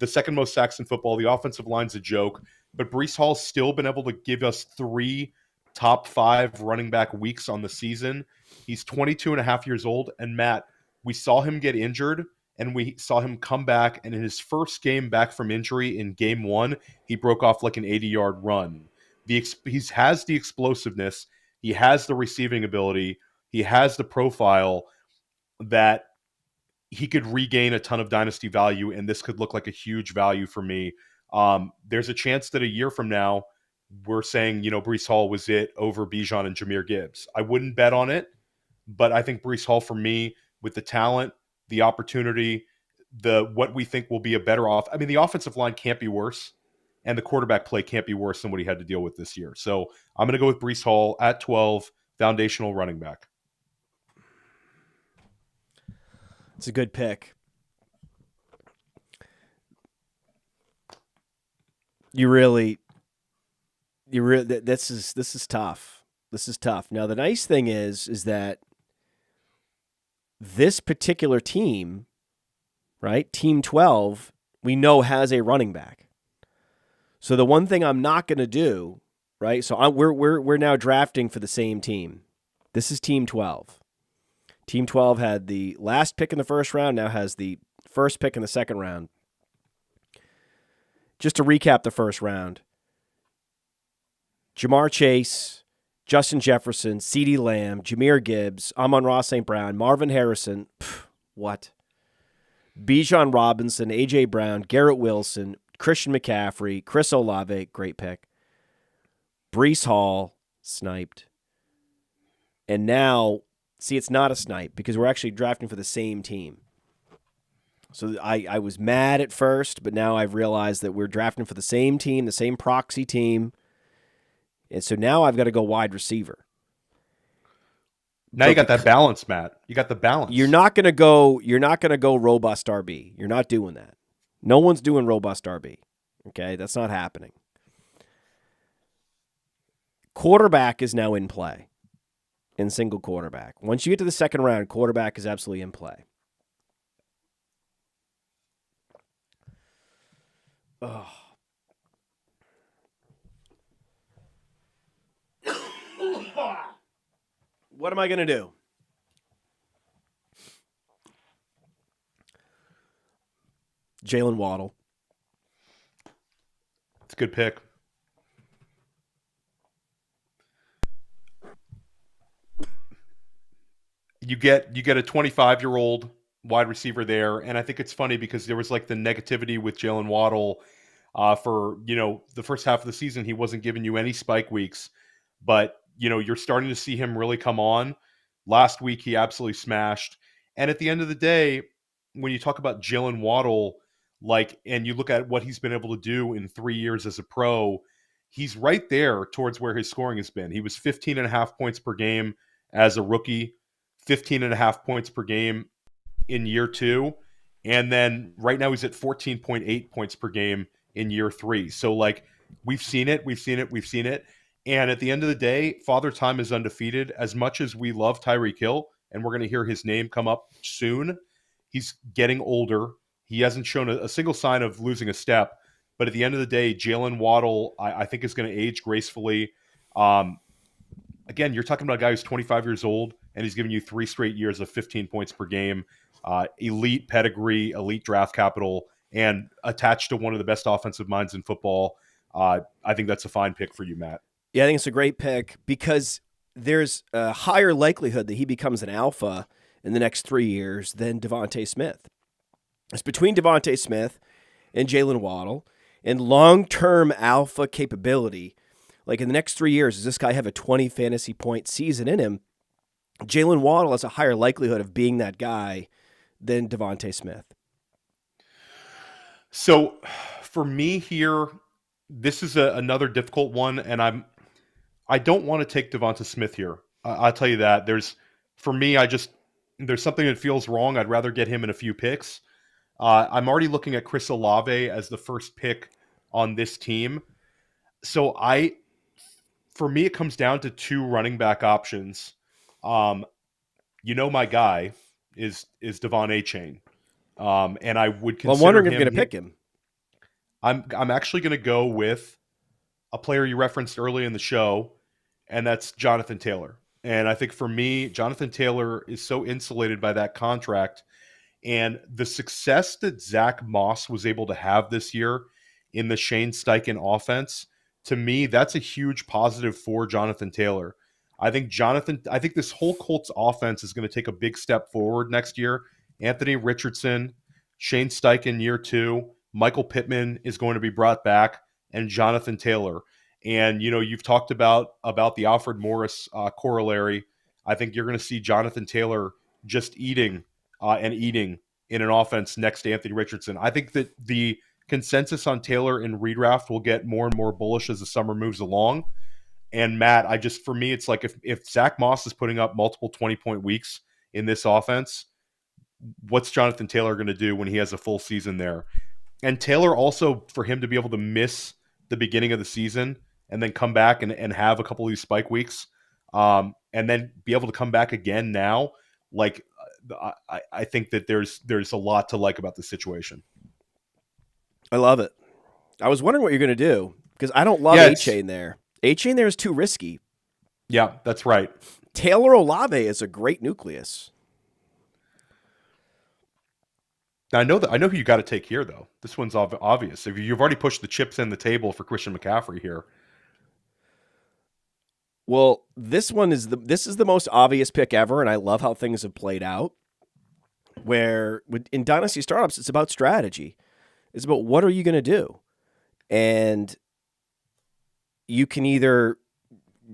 in football. The offensive line's a joke, but Breece Hall's still been able to give us 3 top 5 running back weeks on the season. He's 22 and a half years old. And Matt, we saw him get injured and we saw him come back. And in his first game back from injury in game 1, he broke off like an 80-yard run. He has the explosiveness. He has the receiving ability. He has the profile that he could regain a ton of dynasty value, and this could look like a huge value for me. There's a chance that a year from now, we're saying, Breece Hall was it over Bijan and Jahmyr Gibbs. I wouldn't bet on it, but I think Breece Hall for me, with the talent, the opportunity, what we think will be a better off. I mean, the offensive line can't be worse. And the quarterback play can't be worse than what he had to deal with this year. So I'm going to go with Breece Hall at 12, foundational running back. It's a good pick. This is tough. This is tough. Now, the nice thing is that this particular team, right, Team 12, we know has a running back. So the one thing I'm not going to do, right? So we're now drafting for the same team. This is Team 12. Team 12 had the last pick in the first round, now has the first pick in the second round. Just to recap the first round: Ja'Marr Chase, Justin Jefferson, CeeDee Lamb, Jahmyr Gibbs, Amon-Ra St. Brown, Marvin Harrison. What? Bijan Robinson, A.J. Brown, Garrett Wilson, Christian McCaffrey, Chris Olave, great pick. Breece Hall, sniped. And now, see, it's not a snipe because we're actually drafting for the same team. So I was mad at first, but now I've realized that we're drafting for the same team, the same proxy team. And so now I've got to go wide receiver. Now you got that balance, Matt. You got the balance. You're not going to go robust RB. You're not doing that. No one's doing robust RB. Okay, that's not happening. Quarterback is now in play. In single quarterback. Once you get to the second round, quarterback is absolutely in play. Oh. What am I going to do? Jaylen Waddle. It's a good pick. You get a 25-year-old wide receiver there, and I think it's funny because there was like the negativity with Jaylen Waddle for the first half of the season. He wasn't giving you any spike weeks, but you're starting to see him really come on. Last week he absolutely smashed, and at the end of the day, when you talk about Jaylen Waddle, and you look at what he's been able to do in 3 years as a pro, he's right there towards where his scoring has been. He was 15 and a half points per game as a rookie, 15 and a half points per game in year 2, and then right now he's at 14.8 points per game in year 3. So we've seen it. And at the end of the day, Father Time is undefeated. As much as we love Tyreek Hill, and we're going to hear his name come up soon, he's getting older. He hasn't shown a single sign of losing a step. But at the end of the day, Jaylen Waddle, I think, is going to age gracefully. Again, you're talking about a guy who's 25 years old, and he's giving you 3 straight years of 15 points per game, elite pedigree, elite draft capital, and attached to one of the best offensive minds in football. I think that's a fine pick for you, Matt. Yeah, I think it's a great pick because there's a higher likelihood that he becomes an alpha in the next 3 years than DeVonta Smith. It's between DeVonta Smith and Jaylen Waddle, and long-term alpha capability. Like in the next 3 years, does this guy have a 20 fantasy point season in him? Jaylen Waddle has a higher likelihood of being that guy than DeVonta Smith. So for me here, this is another difficult one, and I don't want to take DeVonta Smith here. I'll tell you that. There's something that feels wrong. I'd rather get him in a few picks. I'm already looking at Chris Olave as the first pick on this team. So for me, it comes down to 2 running back options. My guy is Achane. And I would consider I'm wondering if you're going to pick him. I'm actually going to go with a player you referenced early in the show, and that's Jonathan Taylor. And I think for me, Jonathan Taylor is so insulated by that contract, and the success that Zach Moss was able to have this year in the Shane Steichen offense, to me, that's a huge positive for Jonathan Taylor. I think this whole Colts offense is going to take a big step forward next year. Anthony Richardson, Shane Steichen year 2, Michael Pittman is going to be brought back, and Jonathan Taylor. And, you've talked about the Alfred Morris corollary. I think you're going to see Jonathan Taylor just eating in an offense next to Anthony Richardson. I think that the consensus on Taylor in redraft will get more and more bullish as the summer moves along. And Matt, for me, it's like if Zach Moss is putting up multiple 20-point weeks in this offense, what's Jonathan Taylor going to do when he has a full season there? And Taylor also, for him to be able to miss the beginning of the season and then come back and have a couple of these spike weeks, and then be able to come back again now, I think that there's a lot to like about this situation. I love it. I was wondering what you're going to do because I don't love Achane there. Achane there is too risky. Yeah, that's right. Taylor Olave is a great nucleus. Now, I know who you got to take here, though. This one's obvious. If you've already pushed the chips in the table for Christian McCaffrey here. Well, this is the most obvious pick ever, and I love how things have played out. Where in Dynasty startups, it's about strategy. It's about what are you going to do, and you can either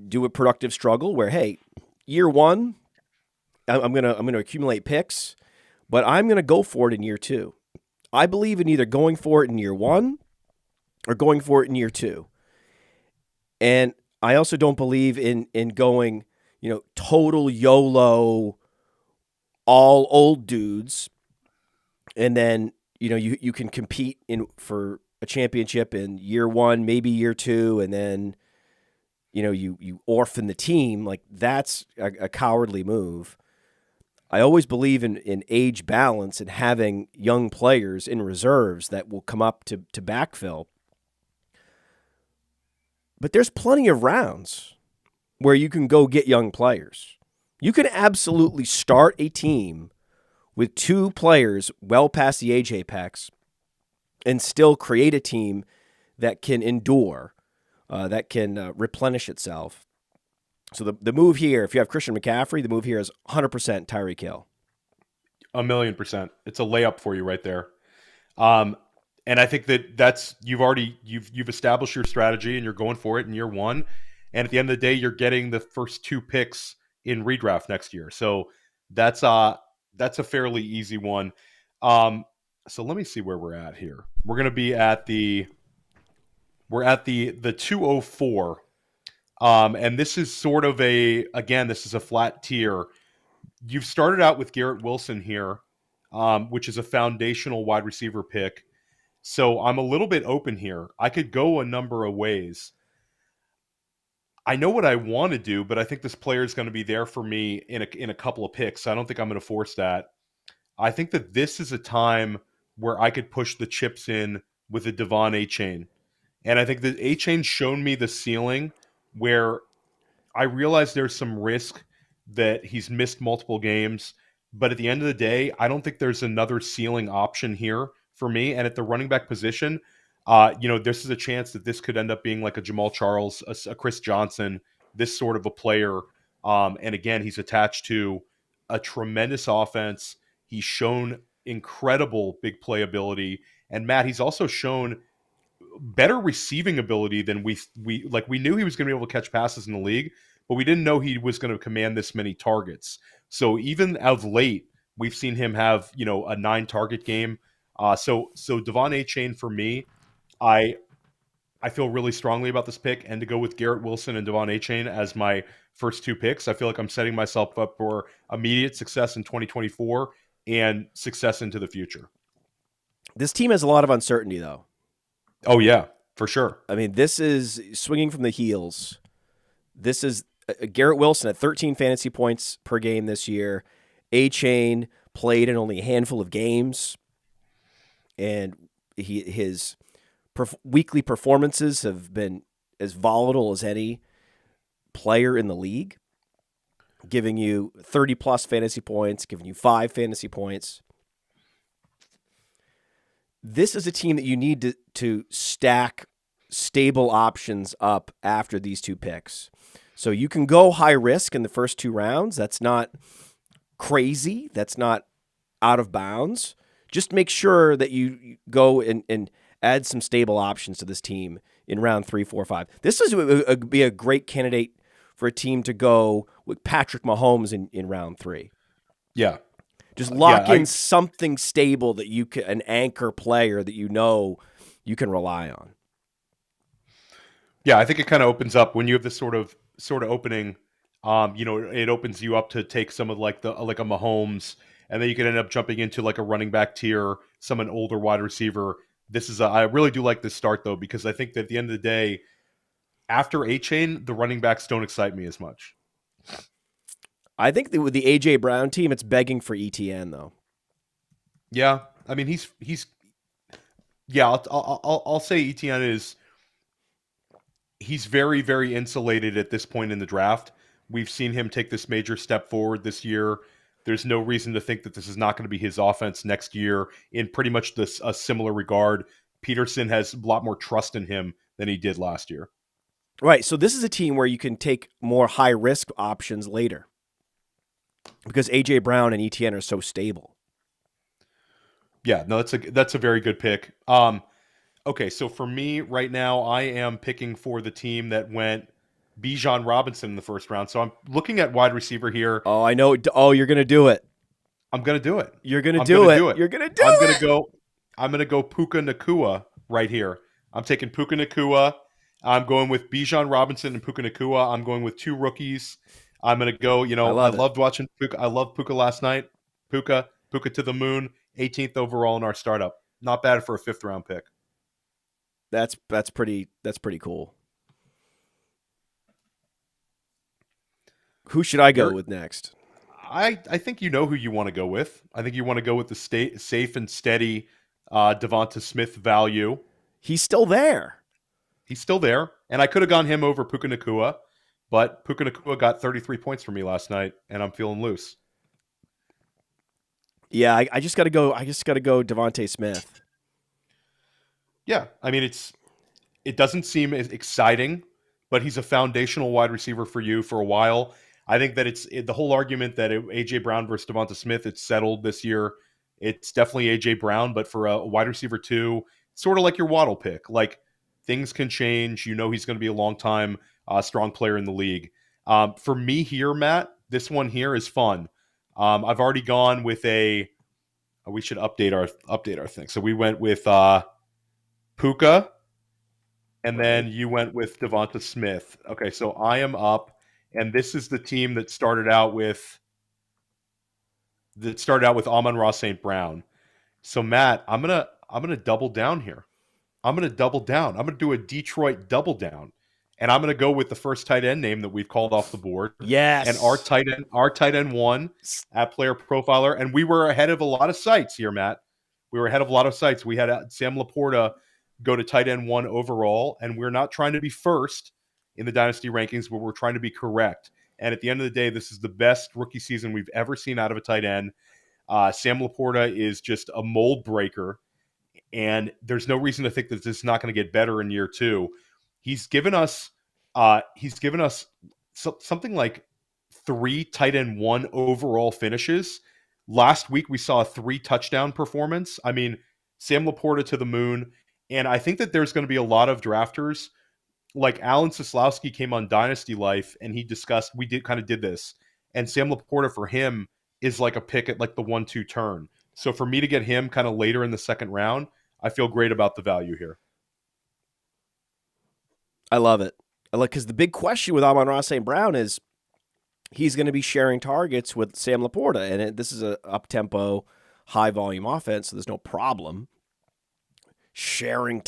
do a productive struggle where, hey, year 1, I'm gonna accumulate picks, but I'm gonna go for it in year 2. I believe in either going for it in year 1 or going for it in year 2, and I also don't believe in going, total YOLO, all old dudes, and then you can compete for a championship in year 1, maybe year 2, and then you orphan the team. Like that's a cowardly move. I always believe in age balance and having young players in reserves that will come up to backfill. But there's plenty of rounds where you can go get young players. You can absolutely start a team with 2 players well past the age apex and still create a team that can endure, that can replenish itself. So the move here, if you have Christian McCaffrey, the move here is 100% Tyreek Hill. 1,000,000%. It's a layup for you right there. And I think that's you've established your strategy and you're going for it in year 1. And at the end of the day, you're getting the first 2 picks in redraft next year. So that's a fairly easy one. So let me see where we're at here. We're going to be at the 204. And this is sort of this is a flat tier. You've started out with Garrett WIlson here, which is a foundational wide receiver pick. So I'm a little bit open here. I could go a number of ways. I know what I want to do, but I think this player is going to be there for me in a couple of picks. So I don't think I'm going to force that. I think that this is a time where I could push the chips in with a Achane. And I think that Achane's shown me the ceiling where I realize there's some risk that he's missed multiple games. But at the end of the day, I don't think there's another ceiling option here for me. And at the running back position, this is a chance that this could end up being like a Jamal Charles, a Chris Johnson, this sort of a player. And again, he's attached to a tremendous offense. He's shown incredible big play ability. And Matt, he's also shown better receiving ability than we knew he was going to be able to catch passes in the league, but we didn't know he was going to command this many targets. So even of late, we've seen him have, a 9 target game. So Achane for me, I feel really strongly about this pick, and to go with Garrett WIlson and Achane as my first 2 picks, I feel like I'm setting myself up for immediate success in 2024 and success into the future. This team has a lot of uncertainty, though. Oh, yeah, for sure. I mean, this is swinging from the heels. This is Garrett WIlson at 13 fantasy points per game this year. Achane played in only a handful of games, and his weekly performances have been as volatile as any player in the league, giving you 30-plus fantasy points, giving you 5 fantasy points. This is a team that you need to stack stable options up after these 2 picks. So you can go high risk in the first 2 rounds. That's not crazy. That's not out of bounds. Just make sure that you go and add some stable options to this team in round 3, 4, 5. This would be a great candidate for a team to go with Patrick Mahomes in round 3. Yeah. Just lock in something stable that you can, an anchor player that you can rely on. Yeah, I think it kind of opens up when you have this sort of opening. It opens you up to take some of like a Mahomes, and then you can end up jumping into like a running back tier, an older wide receiver. I really do like this start though, because I think that at the end of the day, after Achane, the running backs don't excite me as much. I think that with the A.J. Brown team, it's begging for ETN, though. Yeah, I mean, I'll say ETN he's very, very insulated at this point in the draft. We've seen him take this major step forward this year. There's no reason to think that this is not going to be his offense next year in pretty much a similar regard. Peterson has a lot more trust in him than he did last year. Right, so this is a team where you can take more high-risk options later, because A.J. Brown and ETN are so stable. Yeah, no, that's a very good pick. Okay, so for me right now, I am picking for the team that went Bijan Robinson in the first round. So I'm looking at wide receiver here. Oh, I know. Oh, you're going to do it. I'm going to do it. You're going to do it. You're going to do it. I'm going to go Puka Nacua right here. I'm taking Puka Nacua. I'm going with Bijan Robinson and Puka Nacua. I'm going with 2 rookies. I'm going to go, I loved watching Puka. I loved Puka last night. Puka to the moon, 18th overall in our startup. Not bad for a 5th round pick. That's pretty cool. Who should I go with next? I think you know who you want to go with. I think you want to go with the safe and steady DeVonta Smith value. He's still there. He's still there, and I could have gone him over Puka Nacua, but Puka Nacua got 33 points for me last night, and I'm feeling loose. Yeah, I just got to go. I just got to go DeVonta Smith. Yeah, I mean it doesn't seem as exciting, but he's a foundational wide receiver for you for a while. I think that the whole argument that AJ Brown versus DeVonta Smith, it's settled this year. It's definitely AJ Brown, but for a wide receiver 2, sort of like your Waddle pick. Like, things can change. You know he's going to be a long-time strong player in the league. For me here, Matt, this one here is fun. I've already gone with we should update our thing. So we went with Puka, and then you went with DeVonta Smith. Okay, so I am up, and this is the team that started out with Amon-Ra St. Brown. So Matt, I'm gonna double down here. I'm gonna double down. I'm gonna do a Detroit double down, and I'm gonna go with the first tight end name that we've called off the board. Yes, and our tight end won at Player Profiler, and we were ahead of a lot of sites here, Matt. We were ahead of a lot of sites. We had Sam LaPorta go to tight end 1 overall, and we're not trying to be first in the Dynasty rankings, but we're trying to be correct. And at the end of the day, this is the best rookie season we've ever seen out of a tight end. Sam LaPorta is just a mold breaker, and there's no reason to think that this is not going to get better in year 2. He's given us something like 3 tight end 1 overall finishes. Last week we saw a 3 touchdown performance. I mean, Sam LaPorta to the moon. And I think that there's going to be a lot of drafters, like Alan Soslowski came on Dynasty Life, and he discussed, we did this, and Sam LaPorta for him is like a pick at like the 1-2 turn. So for me to get him kind of later in the second round, I feel great about the value here. I love it. Because the big question with Amon-Ra St. Brown is he's going to be sharing targets with Sam LaPorta, and this is a up-tempo, high-volume offense, so there's no problem sharing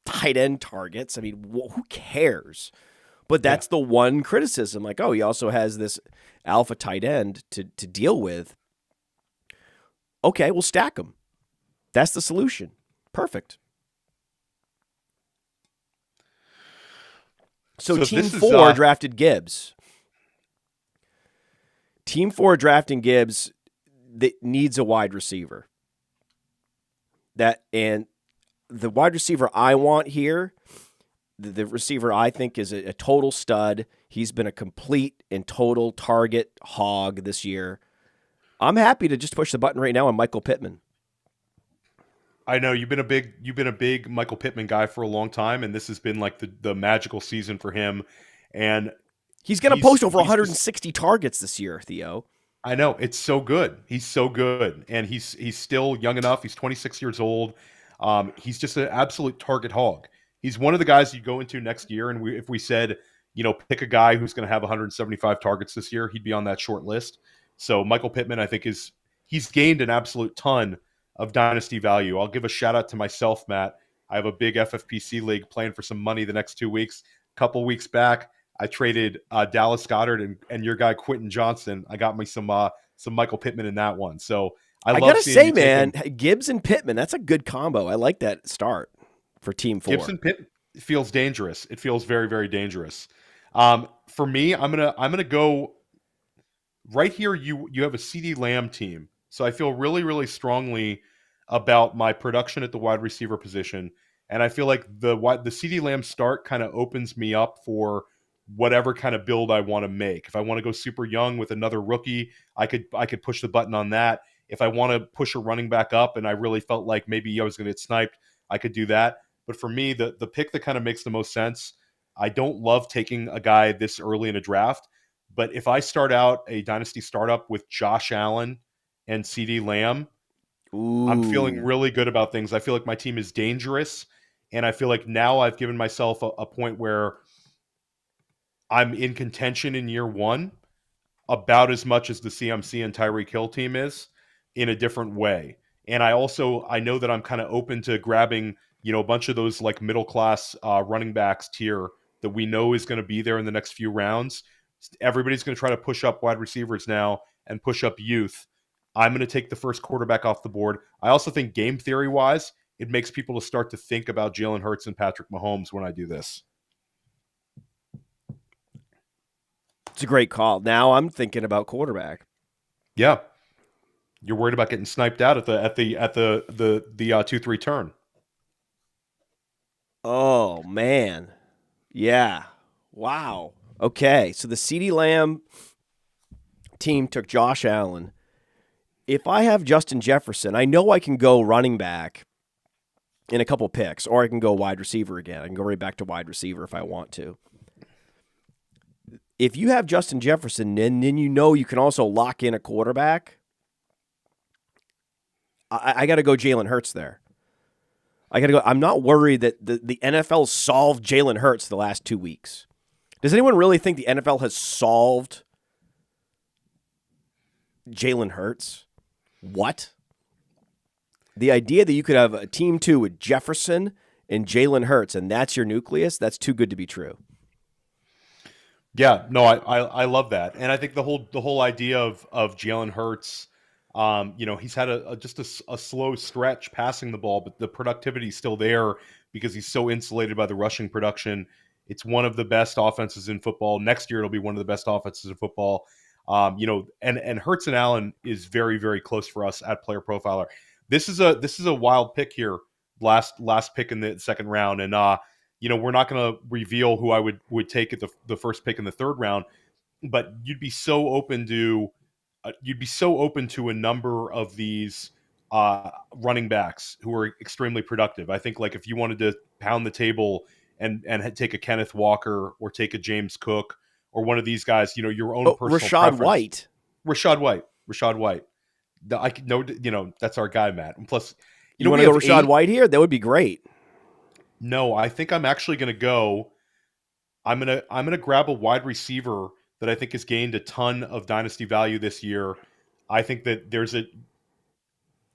tight end targets. I mean, who cares? But that's the one criticism. Like, he also has this alpha tight end to deal with. Okay, we'll stack him. That's the solution. Perfect. So Team 4 drafted Gibbs. Team 4 drafting Gibbs that needs a wide receiver. The wide receiver I want here, the receiver I think is a total stud. He's been a complete and total target hog this year. I'm happy to just push the button right now on Michael Pittman. I know you've been a big Michael Pittman guy for a long time, and this has been like the magical season for him. And he's going to post over 160 targets this year, Theo. I know, it's so good. He's so good, and he's still young enough. He's 26 years old. He's just an absolute target hog. He's one of the guys you go into next year, and if we said, pick a guy who's going to have 175 targets this year, he'd be on that short list. So Michael Pittman, I think, he's gained an absolute ton of dynasty value. I'll give a shout out to myself, Matt. I have a big FFPC league playing for some money the next 2 weeks. A couple weeks back, I traded Dallas Goedert and your guy Quentin Johnson. I got me some Michael Pittman in that one. So I gotta say, man, Gibbs and Pittman, that's a good combo. I like that start for Team 4. Gibbs and Pittman feels dangerous. It feels very, very dangerous. For me, I'm gonna go right here. You have a CeeDee Lamb team, so I feel really, really strongly about my production at the wide receiver position, and I feel like the CeeDee Lamb start kind of opens me up for whatever kind of build I want to make. If I want to go super young with another rookie, I could push the button on that. If I want to push a running back up and I really felt like maybe I was going to get sniped, I could do that. But for me, the pick that kind of makes the most sense, I don't love taking a guy this early in a draft, but if I start out a dynasty startup with Josh Allen and CeeDee Lamb, I'm feeling really good about things. I feel like my team is dangerous, and I feel like now I've given myself a point where I'm in contention in year 1 about as much as the CMC and Tyreek Hill team is, in a different way. And I know that I'm kind of open to grabbing, a bunch of those like middle class running backs tier that we know is going to be there in the next few rounds. Everybody's going to try to push up wide receivers now, and push up youth, I'm going to take the first quarterback off the board. I also think game theory wise, it makes people to start to think about Jalen Hurts and Patrick Mahomes when I do this. It's a great call. Now I'm thinking about quarterback. Yeah. You're worried about getting sniped out at the 2-3 turn. Oh man. Yeah. Wow. Okay. So the CeeDee Lamb team took Josh Allen. If I have Justin Jefferson, I know I can go running back in a couple picks, or I can go wide receiver again. I can go right back to wide receiver if I want to. If you have Justin Jefferson, and then you know you can also lock in a quarterback, I got to go Jalen Hurts there. I got to go. I'm not worried that the NFL solved Jalen Hurts the last 2 weeks. Does anyone really think the NFL has solved Jalen Hurts? What? The idea that you could have a team 2 with Jefferson and Jalen Hurts, and that's your nucleus, that's too good to be true. Yeah, no, I love that, and I think the whole idea of Jalen Hurts, he's had just a slow stretch passing the ball, but the productivity is still there because he's so insulated by the rushing production. It's one of the best offenses in football. Next year, it'll be one of the best offenses in football. And Hurts and Allen is very, very close for us at Player Profiler. This is a wild pick here, last pick in the second round, and we're not going to reveal who I would take at the first pick in the third round, but you'd be so open to a number of these running backs who are extremely productive. I think like if you wanted to pound the table and take a Kenneth Walker or take a James Cook or one of these guys, your own personal preference. Rashad White. That's our guy, Matt. And plus, you want to go Rashad White here? That would be great. No, I think I'm actually going to go. I'm gonna grab a wide receiver that I think has gained a ton of dynasty value this year. I think that there's a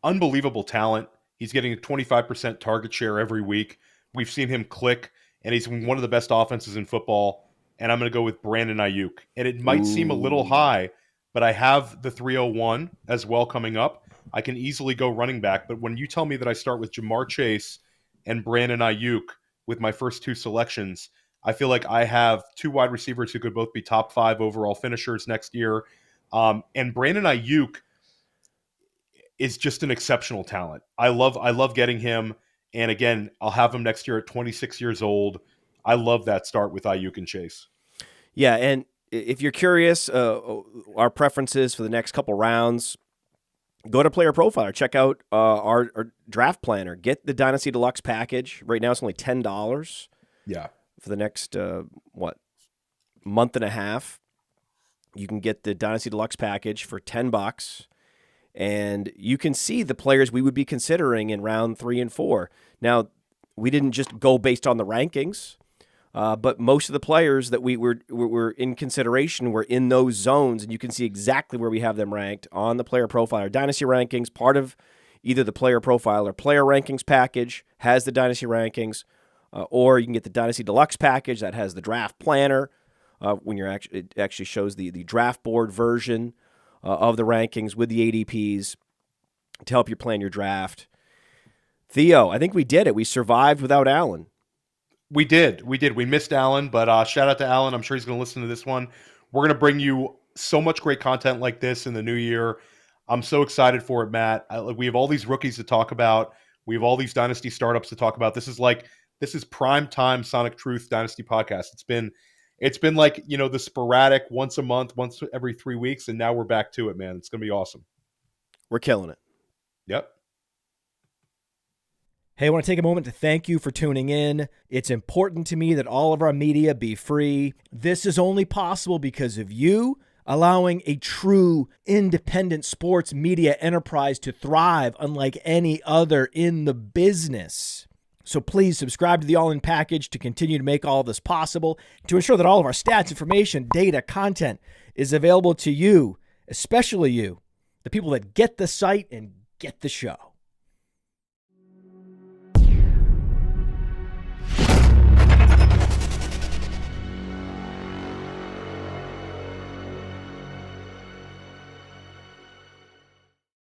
unbelievable talent. He's getting a 25% target share every week. We've seen him click, and he's one of the best offenses in football. And I'm going to go with Brandon Aiyuk. And it might seem a little high, but I have the 301 as well coming up. I can easily go running back. But when you tell me that I start with Ja'Marr Chase and Brandon Aiyuk with my first 2 selections, I feel like I have 2 wide receivers who could both be top 5 overall finishers next year. And Brandon Aiyuk is just an exceptional talent. I love getting him. And again, I'll have him next year at 26 years old. I love that start with Aiyuk and Chase. Yeah, and if you're curious, our preferences for the next couple rounds, go to Player Profiler. Check out our draft planner. Get the Dynasty Deluxe package. Right now it's only $10. Yeah. For the next, month and a half. You can get the Dynasty Deluxe package for $10. And you can see the players we would be considering in round 3 and 4. Now, we didn't just go based on the rankings. But most of the players that we were in consideration were in those zones, and you can see exactly where we have them ranked on the Player Profiler Dynasty rankings. Part of either the Player Profiler Player Rankings package has the Dynasty rankings, or you can get the Dynasty Deluxe package that has the Draft Planner. When it actually shows the draft board version of the rankings with the ADPs to help you plan your draft. Theo, I think we did it. We survived without Allen. We did. We missed Allen, but shout out to Allen. I'm sure he's going to listen to this one. We're going to bring you so much great content like this in the new year. I'm so excited for it, Matt. We have all these rookies to talk about. We have all these dynasty startups to talk about. This is prime time Sonic Truth Dynasty podcast. It's been like, the sporadic once a month, once every 3 weeks, and now we're back to it, man. It's going to be awesome. We're killing it. Yep. Hey, I want to take a moment to thank you for tuning in. It's important to me that all of our media be free. This is only possible because of you allowing a true independent sports media enterprise to thrive unlike any other in the business. So please subscribe to the All In package to continue to make all of this possible, to ensure that all of our stats, information, data, content is available to you, especially you, the people that get the site and get the show.